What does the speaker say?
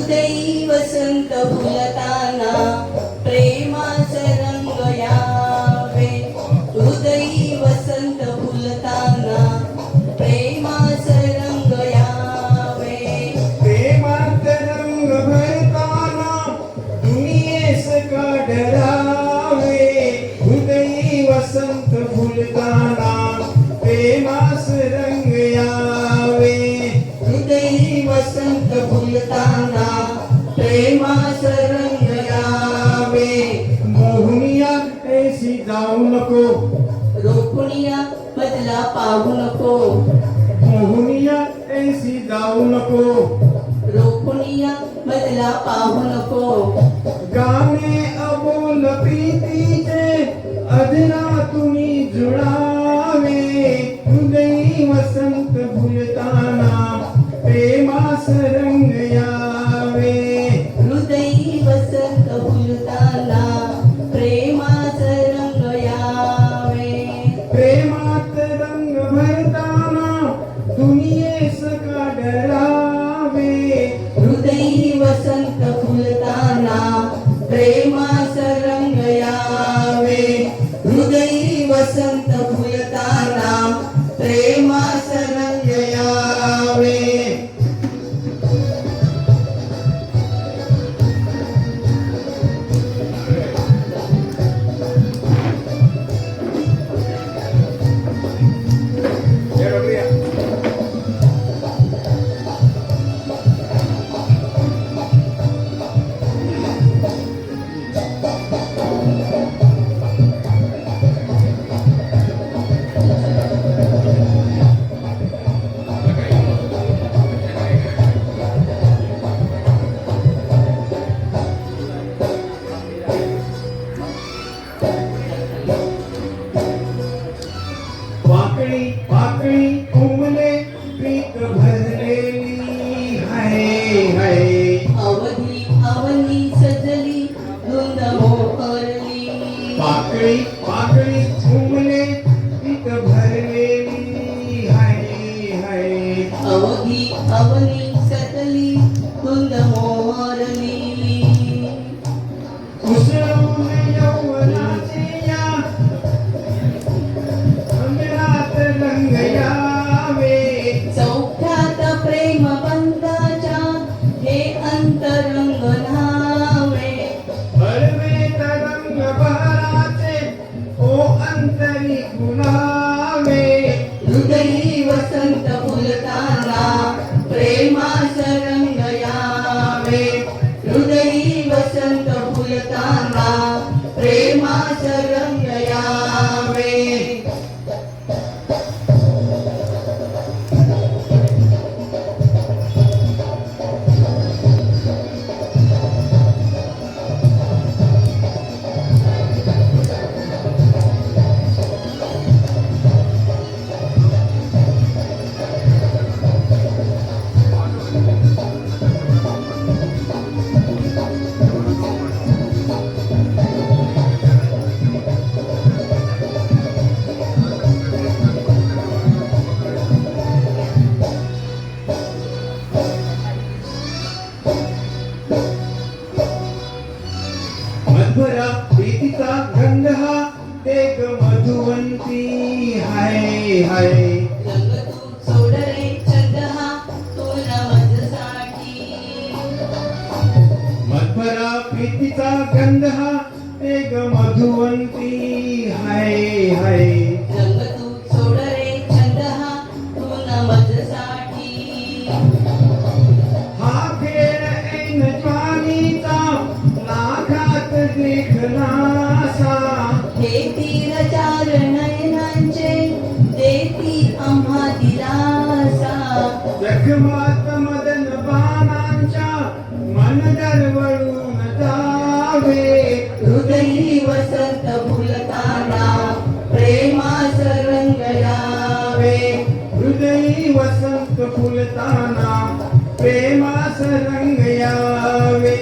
हृदयी वसंत फुलताना प्रेमास रंग यावे. हृदयी वसंत फुलताना प्रेमास रंग यावे. प्रेमात रंग भरताना दुनियेस का डरावे. हृदयी वसंत फुलताना प्रेमास रंग यावे. हृदयी वसंत फुलताना प्रेमास रंग यावे. मोहनिया ऐसी जाऊ नको. रोखुनिया बदला पाहू नको. मोहनिया ऐसी जाऊ नको. रोखुनिया बदला पाहू नको. गाणे अबोल प्रीतीचे अधरा तुम्ही जुळावे. हृदयी वसंत फुलताना प्रेमास रंग यावे. हृदयी वसंत फुलताना प्रेमास रंग यावे. प्रेमात रंग भरताना दुनियेस का डरावे. हृदयी वसंत फुलताना प्रेमास रंग यावे. हृदयी वसंत फुलताना प्रेमास रंग यावे. वाकडी वाकडी उमले पीक भरलेली हाय हाय. अवधी अवनी सजली धुंद मोहरली. वाकडी वाकडी उमले पीक भरलेली हाय हाय. अवधी अवनी सजली धुंद मोहरली. उसळून यौवनाचे या अंगणात रंग यावे. चौथ्यात प्रेम बंधाच्या हे अंतरंग न्हावे. हळवेत रंग बहराचे ओ अंतरी गुलावे. हृदयी वसंत फुलताना प्रेमास रंग यावे. हृदयी वसंत फुलताना प्रेमास रंग यावे. मधुरा प्रीतीचा गंध हा एक मधुवंती हाय हाय. रंग तू सोड रे छंद हा तू न माझ्यासाठी. मधुरा प्रीतीचा गंध हा एक मधुवंती हाय हाय. रंग तू सोड रे छंद हा तू न माझ्यासाठी. हा खेळ ऐन ज्वानीचा लाखात देखलासा. हे तीर चार नयनांचे देती आम्हा दिलासा. जखमात मदन बाणांच्या मन दरवळून जावे. हृदयी वसंत फुलताना प्रेमास रंग यावे. हृदयी वसंत फुलताना प्रेमास रंग यावे.